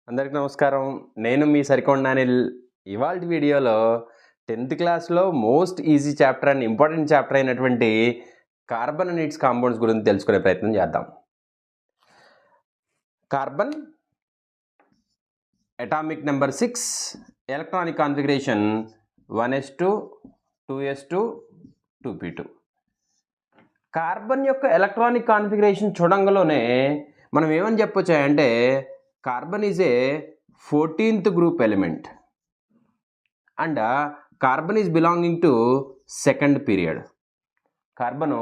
అందరికీ నమస్కారం. నేను మీ సరికొండ అనిల్. ఇవాల్టి వీడియోలో 10th క్లాస్‌లో most easy chapter and important chapter అయినటువంటి కార్బన్ అండ్ ఇట్స్ కాంపౌండ్స్ గురించి తెలుసుకునే ప్రయత్నం చేద్దాం. Carbon atomic number 6, electronic configuration 1s2, 2s2, 2p2. Carbon యొక్క ఎలక్ట్రానిక్ కాన్ఫిగరేషన్ చూడంగానే మనం ఏమని చెప్పొచ్చు అంటే carbon is a 14th group element and carbon is belonging to second period. Carbon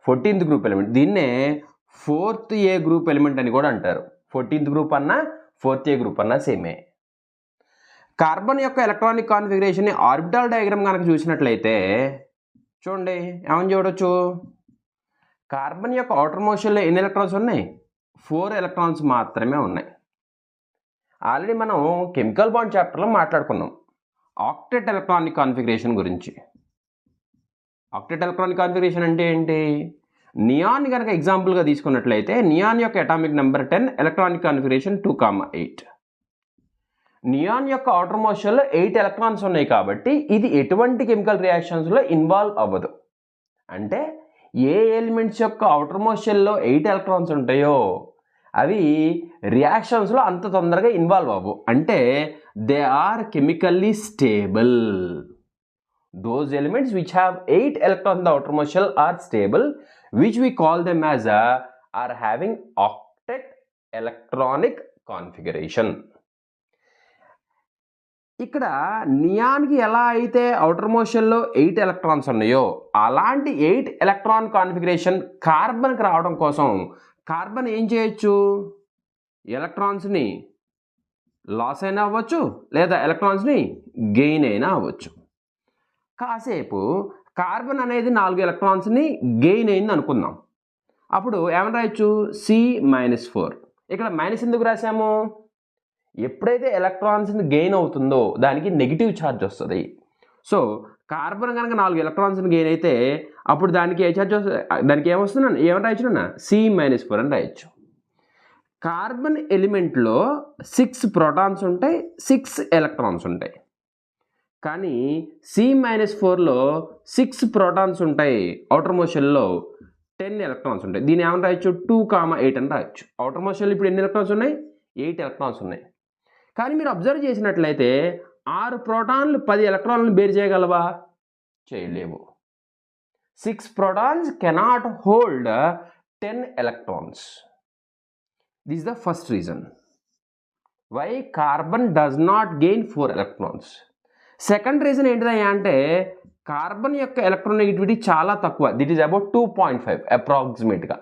14th group element, దీన్నే 4th A group element అని కూడా అంటారు. 14th group అన్నా 4th A group అన్నా సేమే. కార్బన్ యొక్క ఎలక్ట్రానిక్ కాన్ఫిగరేషన్ ఆర్బిటాల్ డయాగ్రామ్ కనుక చూసినట్లయితే చూడండి ఏమని చూడొచ్చు. కార్బన్ యొక్క అవుటర్ మోషన్లో ఎన్ని ఎలక్ట్రాన్స్ ఉన్నాయి? 4 ఎలక్ట్రాన్స్ మాత్రమే ఉన్నాయి. ఆల్రెడీ మనం కెమికల్ బాండ్ చాప్టర్లో మాట్లాడుకున్నాం ఆక్టెట్ ఎలక్ట్రానిక్ కాన్ఫిగరేషన్ గురించి. ఆక్టెట్ ఎలక్ట్రానిక్ కాన్ఫిగరేషన్ అంటే ఏంటి? నియాన్ కనుక ఎగ్జాంపుల్గా తీసుకున్నట్లయితే నియాన్ యొక్క atomic number 10, electronic configuration 2,8. Neon యొక్క అవుటర్ మోషన్లో 8 ఎలక్ట్రాన్స్ ఉన్నాయి కాబట్టి ఇది ఎటువంటి కెమికల్ రియాక్షన్స్లో ఇన్వాల్వ్ అవ్వదు. అంటే ఏ ఎలిమెంట్స్ యొక్క అవుటర్ మోషన్లో 8 ఎలక్ట్రాన్స్ ఉంటాయో అవి రియాక్షన్స్లో అంత తొందరగా ఇన్వాల్వ్ అవ్వవు. అంటే they are chemically stable. Those elements which have 8 electrons in the outer shell are stable, which we call them as are having octet electronic configuration. ఇక్కడ నియాన్కి ఎలా అయితే అవుటర్ మోషన్లో 8 ఎలక్ట్రాన్స్ ఉన్నాయో అలాంటి 8 ఎలక్ట్రాన్ కాన్ఫిగరేషన్ కార్బన్కి రావడం కోసం కార్బన్ ఏం చేయొచ్చు? ఎలక్ట్రాన్స్ని లాస్ అయినా అవ్వచ్చు లేదా ఎలక్ట్రాన్స్ని గెయిన్ అయినా అవ్వచ్చు. కాసేపు కార్బన్ అనేది 4 ఎలక్ట్రాన్స్ని గెయిన్ అయింది అనుకుందాం. అప్పుడు ఏమని రాయొచ్చు? C-4. ఇక్కడ మైనస్ ఎందుకు రాసాము? ఎప్పుడైతే ఎలక్ట్రాన్స్ని గెయిన్ అవుతుందో దానికి నెగిటివ్ ఛార్జ్ వస్తుంది. సో కార్బన్ కనుక 4 ఎలక్ట్రాన్స్ని గెయిన్ అయితే అప్పుడు దానికి ఏ ఛార్జ్ వస్తుంది? దానికి ఏమొస్తుంది? ఏమని రాయొచ్చు అన్న? C-4 అని రాయొచ్చు. కార్బన్ ఎలిమెంట్లో 6 ప్రోటాన్స్ ఉంటాయి, 6 ఎలక్ట్రాన్స్ ఉంటాయి. కానీ C-4లో 6 ప్రోటాన్స్ ఉంటాయి, అవుటర్ మోషన్లో 10 ఎలక్ట్రాన్స్ ఉంటాయి. దీన్ని ఏమని రాయొచ్చు? 2,8 అని రాయొచ్చు. అవుటర్ మోషన్లో ఇప్పుడు ఎన్ని ఎలక్ట్రాన్స్ ఉన్నాయి? 8 ఎలక్ట్రాన్స్ ఉన్నాయి. కానీ మీరు అబ్జర్వ్ చేసినట్లయితే 6 ప్రోటాన్లు 10 ఎలక్ట్రాన్లను బేర్ చేయగలవా? చేయలేవు. 6 protons cannot hold 10 electrons. This is the first reason why carbon does not gain 4 electrons. Second reason ఏంటిదయ్యా అంటే కార్బన్ యొక్క ఎలక్ట్రోనెగటివిటీ చాలా తక్కువ. దిట్ ఈస్ అబౌట్ 2.5 అప్రాక్సిమేట్గా.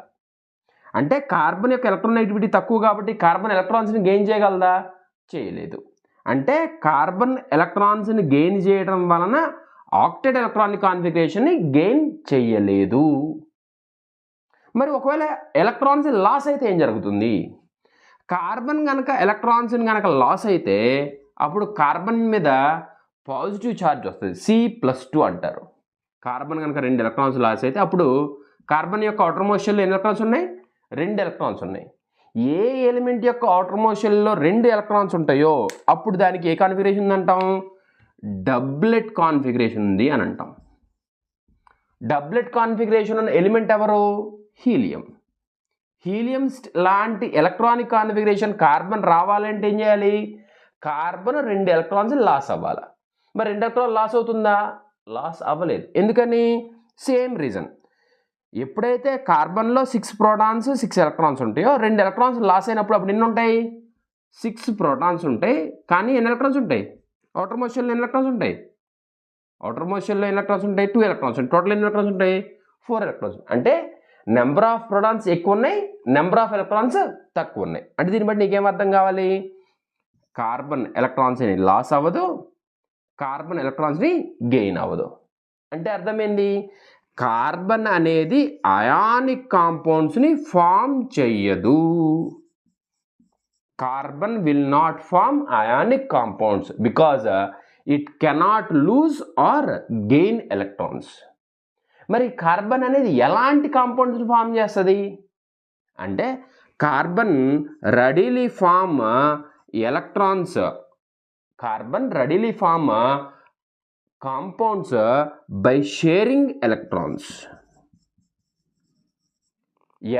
అంటే కార్బన్ యొక్క ఎలక్ట్రోనెగటివిటీ తక్కువ కాబట్టి కార్బన్ ఎలక్ట్రాన్స్ని గెయిన్ చేయగలదా? చేయలేదు. అంటే కార్బన్ ఎలక్ట్రాన్స్ని గెయిన్ చేయడం వలన ఆక్టెట్ ఎలక్ట్రానిక్ కాన్ఫిగరేషన్ని గెయిన్ చేయలేదు. మరి ఒకవేళ ఎలక్ట్రాన్స్ లాస్ అయితే ఏం జరుగుతుంది? కార్బన్ కనుక ఎలక్ట్రాన్స్ని కనుక లాస్ అయితే అప్పుడు కార్బన్ మీద పాజిటివ్ ఛార్జ్ వస్తుంది, C+2 అంటారు. కార్బన్ కనుక 2 ఎలక్ట్రాన్స్ లాస్ అయితే అప్పుడు కార్బన్ యొక్క అవుటర్ మోషన్లో ఎన్ని ఎలక్ట్రాన్స్ ఉన్నాయి? 2 ఎలక్ట్రాన్స్ ఉన్నాయి. ఏ ఎలిమెంట్ యొక్క అవుటర్ మోషన్లో 2 ఎలక్ట్రాన్స్ ఉంటాయో అప్పుడు దానికి ఏ కాన్ఫిగరేషన్ అంటాం? డబ్లెట్ కాన్ఫిగరేషన్ ఉంది అని అంటాం. డబ్లెట్ కాన్ఫిగరేషన్ ఉన్న ఎలిమెంట్ ఎవరు? హీలియం. హీలియం లాంటి ఎలక్ట్రానిక్ కాన్ఫిగరేషన్ కార్బన్ రావాలంటే ఏం చేయాలి? కార్బన్ 2 ఎలక్ట్రాన్స్ లాస్ అవ్వాలి. మరి 2 ఎలక్ట్రాన్ లాస్ అవుతుందా? లాస్ అవ్వలేదు. ఎందుకని? Same reason. ఎప్పుడైతే కార్బన్లో 6 ప్రోటాన్స్ 6 ఎలక్ట్రాన్స్ ఉంటాయో 2 ఎలక్ట్రాన్స్ లాస్ అయినప్పుడు అప్పుడు ఎన్ని ఉంటాయి? 6 ప్రోటాన్స్ ఉంటాయి. కానీ ఎన్ని ఎలక్ట్రాన్స్ ఉంటాయి? అవుటర్ మోషన్లో ఎన్ని ఎలక్ట్రాన్స్ ఉంటాయి? అవుటర్ మోషన్లో ఎన్ని ఎలక్ట్రాన్స్ ఉంటాయి? 2 ఎలక్ట్రాన్స్ ఉంటాయి. టోటల్ ఎన్ని ఎలక్ట్రాన్స్ ఉంటాయి? 4 ఎలక్ట్రాన్స్. అంటే నెంబర్ ఆఫ్ ప్రోటాన్స్ ఎక్కువ ఉన్నాయి, నెంబర్ ఆఫ్ ఎలక్ట్రాన్స్ తక్కువ ఉన్నాయి. అంటే దీన్ని బట్టి నీకేం అర్థం కావాలి? కార్బన్ ఎలక్ట్రాన్స్ని లాస్ అవ్వదు, కార్బన్ ఎలక్ట్రాన్స్ని గెయిన్ అవ్వదు. అంటే అర్థమైంది? కార్బన్ అనేది అయానిక్ కాంపౌండ్స్ని ఫామ్ చెయ్యదు. Carbon will not form ionic compounds because it cannot lose or gain electrons. మరి కార్బన్ అనేది ఎలాంటి కాంపౌండ్స్ని ఫామ్ చేస్తుంది అంటే carbon readily form electrons. Carbon readily form compounds by sharing electrons.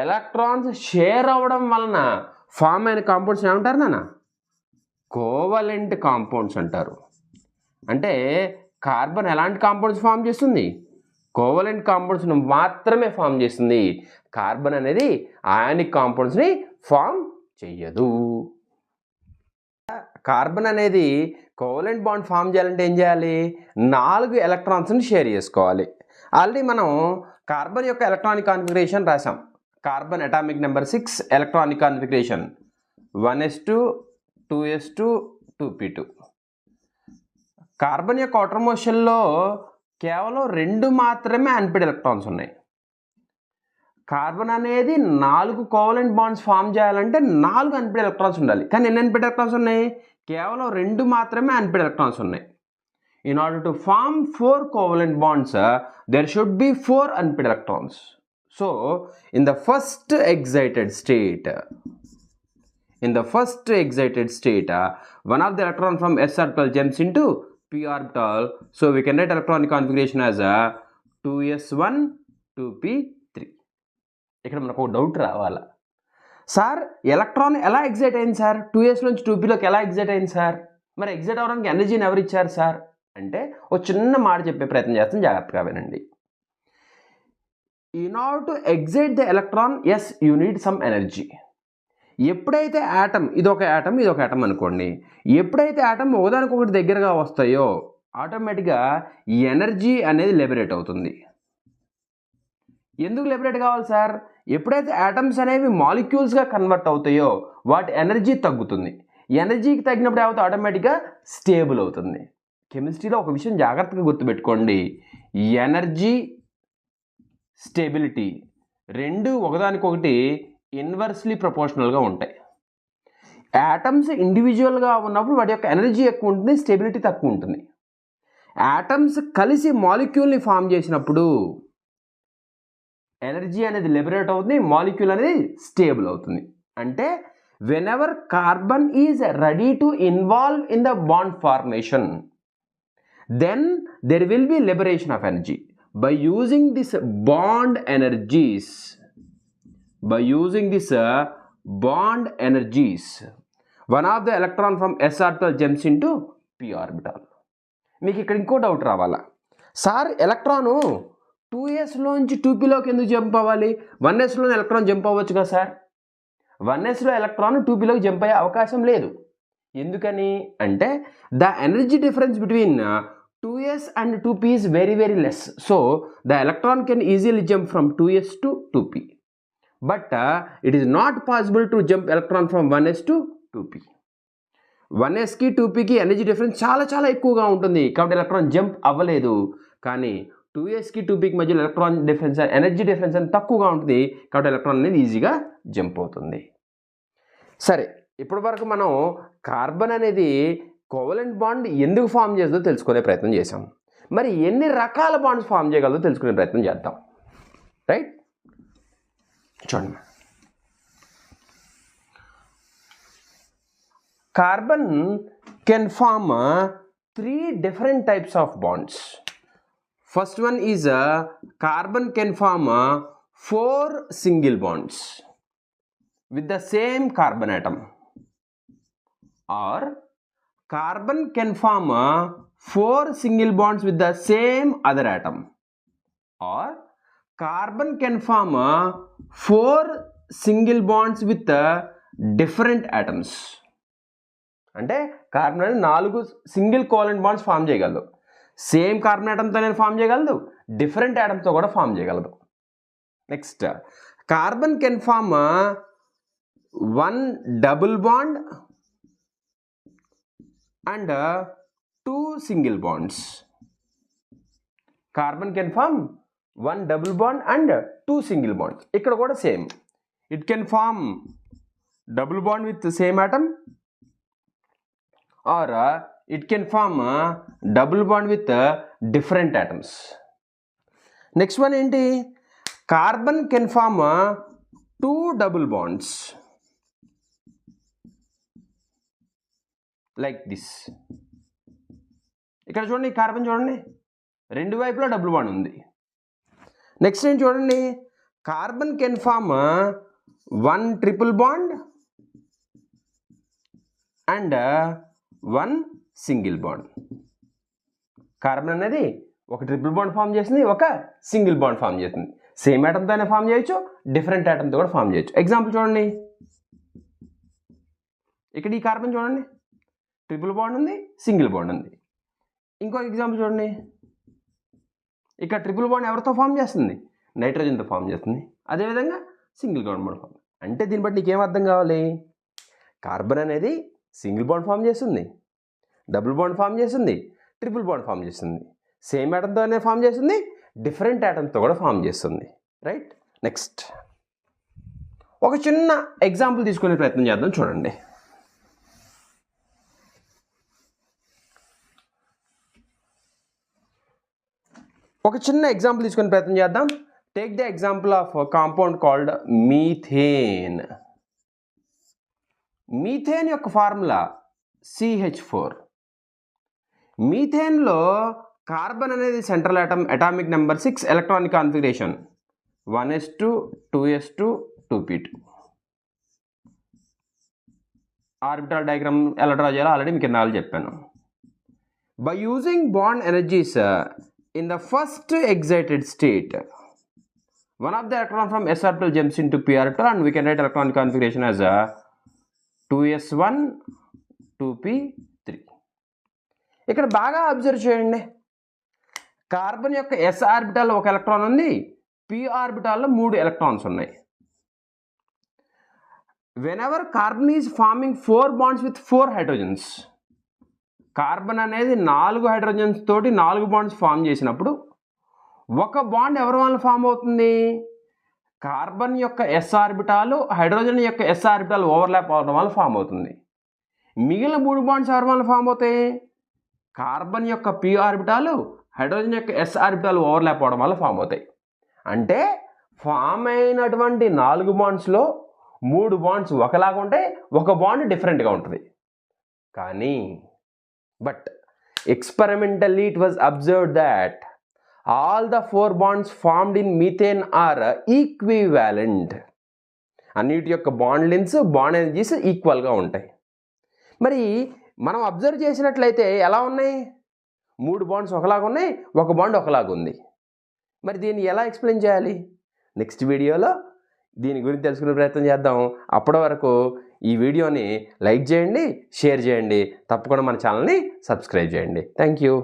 Electrons share అవ్వడం వలన ఫామ్ అయిన కాంపౌండ్స్ ఏమంటారు నాన్న? కోవలెంట్ కాంపౌండ్స్ అంటారు. అంటే కార్బన్ ఎలాంటి కాంపౌండ్స్ ఫామ్ చేస్తుంది? కోవలెంట్ కాంపౌండ్స్ని మాత్రమే ఫామ్ చేస్తుంది. కార్బన్ అనేది అయానిక్ కాంపౌండ్స్ని ఫామ్ చెయ్యదు. కార్బన్ అనేది కోవలెంట్ బాండ్ ఫామ్ చేయాలంటే ఏం చేయాలి? 4 ఎలక్ట్రాన్స్ని షేర్ చేసుకోవాలి. ఆల్రెడీ మనం కార్బన్ యొక్క ఎలక్ట్రానిక్ కాన్ఫిగరేషన్ రాసాం. Carbon atomic number 6 electronic configuration 1s2 2s2 2p2. Carbon యొక్క ఔటర్ మోషన్లో కేవలం 2 మాత్రమే అన్పేర్డ్ ఎలక్ట్రాన్స్ ఉన్నాయి. కార్బన్ అనేది 4 కోవలెంట్ బాండ్స్ ఫామ్ చేయాలంటే 4 అన్పేర్డ్ ఎలక్ట్రాన్స్ ఉండాలి. కానీ ఎన్ని అన్పేర్డ్ ఎలక్ట్రాన్స్ ఉన్నాయి? కేవలం 2 మాత్రమే అన్పేర్డ్ ఎలక్ట్రాన్స్ ఉన్నాయి. In order to form 4 covalent bonds, there should be 4 unpaired electrons. So, in the first excited state, one of the electron from s orbital jumps into p orbital. So, we can write electronic configuration as 2s1 2p3. ఇక్కడ మనకు doubt రావాలా? Sir electron ఎలా excite అయింది sir? 2s నుంచి 2pలోకి ఎలా excite అయింది sir? మరి excite అవ్వడానికి ఎనర్జీని ఎవరు ఇచ్చారు సార్ అంటే ఒక చిన్న మాట చెప్పే ప్రయత్నం చేస్తాం, జాగ్రత్తగా వినండి. In order to excite the electron, as you need some energy. ఎప్పుడైతే ఆటమ్, ఇదొక ఆటమ్ అనుకోండి, ఎప్పుడైతే ఆటమ్ ఒకదానికొకటి దగ్గరగా వస్తాయో ఆటోమేటిక్గా ఎనర్జీ అనేది లిబరేట్ అవుతుంది. ఎందుకు లిబరేట్ కావాలి సార్? ఎప్పుడైతే ఆటమ్స్ అనేవి మాలిక్యూల్స్గా కన్వర్ట్ అవుతాయో వాటి ఎనర్జీ తగ్గుతుంది. ఎనర్జీకి తగ్గినప్పుడు ఏమవుతుంది? ఆటోమేటిక్గా స్టేబుల్ అవుతుంది. కెమిస్ట్రీలో ఒక విషయం జాగ్రత్తగా గుర్తుపెట్టుకోండి, ఎనర్జీ స్టెబిలిటీ రెండు ఒకదానికొకటి ఇన్వర్స్లీ ప్రపోర్షనల్గా ఉంటాయి. యాటమ్స్ ఇండివిజువల్గా ఉన్నప్పుడు వాటి యొక్క ఎనర్జీ ఎక్కువ ఉంటుంది, స్టెబిలిటీ తక్కువ ఉంటుంది. యాటమ్స్ కలిసి మాలిక్యూల్ని ఫామ్ చేసినప్పుడు ఎనర్జీ అనేది లిబరేట్ అవుతుంది, మాలిక్యూల్ అనేది స్టేబుల్ అవుతుంది. అంటే whenever carbon is ready to involve in the bond formation, then there will be liberation of energy. By using this bond energies, one of the electron from s orbital jumps into p orbital. మీకు ఇక్కడ ఇంకో doubt రావాలా? Sir electron 2sలోంచి 2pలోకి ఎందుకు jump అవ్వాలి? 1sలో electron jump అవ్వచ్చు కదా sir? 1sలో electron 2pలోకి jump అయ్యే అవకాశం లేదు. ఎందుకని అంటే the energy difference between 2s and 2p is very very less. So the electron can easily jump from 2s to 2p. But it is not possible to jump electron from 1s to 2p. 1sకి 2pకి energy difference చాలా చాలా ఎక్కువగా ఉంటుంది కాబట్టి electron jump అవ్వలేదు. కానీ 2sకి 2pకి మధ్యలో ఎలక్ట్రాన్ డిఫరెన్స్, ఎనర్జీ డిఫరెన్స్ అని తక్కువగా ఉంటుంది కాబట్టి ఎలక్ట్రాన్ అనేది ఈజీగా జంప్ అవుతుంది. సరే, ఇప్పటి వరకు మనం కార్బన్ అనేది కోవలెంట్ బాండ్ ఎందుకు ఫామ్ చేస్తుందో తెలుసుకునే ప్రయత్నం చేసాం. మరి ఎన్ని రకాల బాండ్స్ ఫామ్ చేయగలదో తెలుసుకునే ప్రయత్నం చేద్దాం. రైట్, చూడండి. Carbon can form 3 different types of bonds. First one is carbon can form 4 single bonds with the same carbon atom, or carbon can form 4 single bonds with the same other atom, or carbon can form 4 single bonds with different atoms. అంటే carbon అనేది 4 single covalent bonds form చేయగలదు. Same carbon ఆటమ్తో నేను form చేయగలదు, different ఆటమ్తో కూడా form చేయగలదు. Next, carbon can form 1 double bond and 2 single bonds. Carbon can form 1 double bond and 2 single bonds. ఇక్కడ కూడా same, it can form double bond with the same atom, or it can form a double bond with different atoms. Next one ఏంటి? Carbon can form 2 double bonds like this. ఇక్కడ చూడండి, carbon చూడండి, రెండు వైపులా double bond ఉంది. Next ఏం చూడండి, carbon can form 1 triple bond and 1 single bond. Carbon అనేది ఒక ట్రిపుల్ బాండ్ ఫామ్ చేసింది, ఒక సింగిల్ బాండ్ ఫామ్ చేసింది. సేమ్ యాటమ్తోనే ఫామ్ చేయొచ్చు, డిఫరెంట్ యాటమ్తో కూడా ఫామ్ చేయొచ్చు. ఎగ్జాంపుల్ చూడండి, ఇక్కడ ఈ కార్బన్ చూడండి, ట్రిపుల్ బాండ్ ఉంది, సింగిల్ బాండ్ ఉంది. ఇంకో ఎగ్జాంపుల్ చూడండి, ఇక్కడ ట్రిపుల్ బాండ్ ఎవరితో ఫామ్ చేస్తుంది? నైట్రోజన్తో ఫామ్ చేస్తుంది. అదేవిధంగా సింగిల్ బాండ్ ఫామ్. అంటే దీన్ని బట్టి నీకేం అర్థం కావాలి? కార్బన్ అనేది సింగిల్ బాండ్ ఫామ్ చేస్తుంది, డబుల్ బాండ్ ఫామ్ చేస్తుంది, ట్రిపుల్ బాండ్ ఫామ్ చేస్తుంది. సేమ్ యాటమ్తోనే ఫామ్ చేస్తుంది, డిఫరెంట్ యాటమ్తో కూడా ఫామ్ చేస్తుంది. రైట్. నెక్స్ట్ ఒక చిన్న ఎగ్జాంపుల్ తీసుకునే ప్రయత్నం చేద్దాం. చూడండి, ఒక చిన్న ఎగ్జాంపుల్ తీసుకునే ప్రయత్నం చేద్దాం. Take the example of compound called methane. Methane యొక్క ఫార్ములా CH4. మీథేన్లో కార్బన్ అనేది central atom, atomic number 6, electronic configuration 1s2 2s2 2p2. Orbital diagram ఎలా డ్రా చేయాలో ఆల్రెడీ మీకు నాలుగు చెప్పాను. By using bond energies in the first excited state, one of the electron from s orbital jumps into p orbital and we can write electronic configuration as 2s1 2p3. ఇక్కడ బాగా observe చేయండి, carbon యొక్క s ఆర్బిటాల్లో ఒక electron ఉంది, p ఆర్బిటాల్లో 3 electrons ఉన్నాయి. whenever carbon is forming 4 bonds with 4 hydrogens, carbon అనేది 4 hydrogens తోటి 4 bonds form చేసినప్పుడు ఒక బాండ్ ఎవరి వల్ల ఫామ్ అవుతుంది? కార్బన్ యొక్క ఎస్ ఆర్బిటాలు హైడ్రోజన్ యొక్క ఎస్ ఆర్బిటాలు ఓవర్లాప్ అవడం వల్ల ఫామ్ అవుతుంది. మిగిలిన 3 బాండ్స్ ఎవరి వల్ల ఫామ్ అవుతాయి? కార్బన్ యొక్క పి ఆర్బిటాలు హైడ్రోజన్ యొక్క ఎస్ ఆర్బిటాలు ఓవర్లాప్ అవడం వల్ల ఫామ్ అవుతాయి. అంటే ఫామ్ అయినటువంటి 4 బాండ్స్లో 3 బాండ్స్ ఒకలాగా ఉంటాయి, ఒక బాండ్ డిఫరెంట్గా ఉంటుంది. కానీ but experimentally it was observed that all the 4 bonds formed in methane are equivalent. అన్నిటి యొక్క బాండ్ లెన్స్, బాండ్ ఎనర్జీస్ ఈక్వల్గా ఉంటాయి. మరి మనం అబ్జర్వ్ చేసినట్లయితే ఎలా ఉన్నాయి? 3 బాండ్స్ ఒకలాగా ఉన్నాయి, ఒక బాండ్ ఒకలాగా ఉంది. మరి దీన్ని ఎలా ఎక్స్ప్లెయిన్ చేయాలి? నెక్స్ట్ వీడియోలో దీని గురించి తెలుసుకునే ప్రయత్నం చేద్దాం. అప్పటి వరకు ఈ వీడియోని లైక్ చేయండి, షేర్ చేయండి, తప్పకుండా మన ఛానల్ని సబ్స్క్రైబ్ చేయండి. Thank you.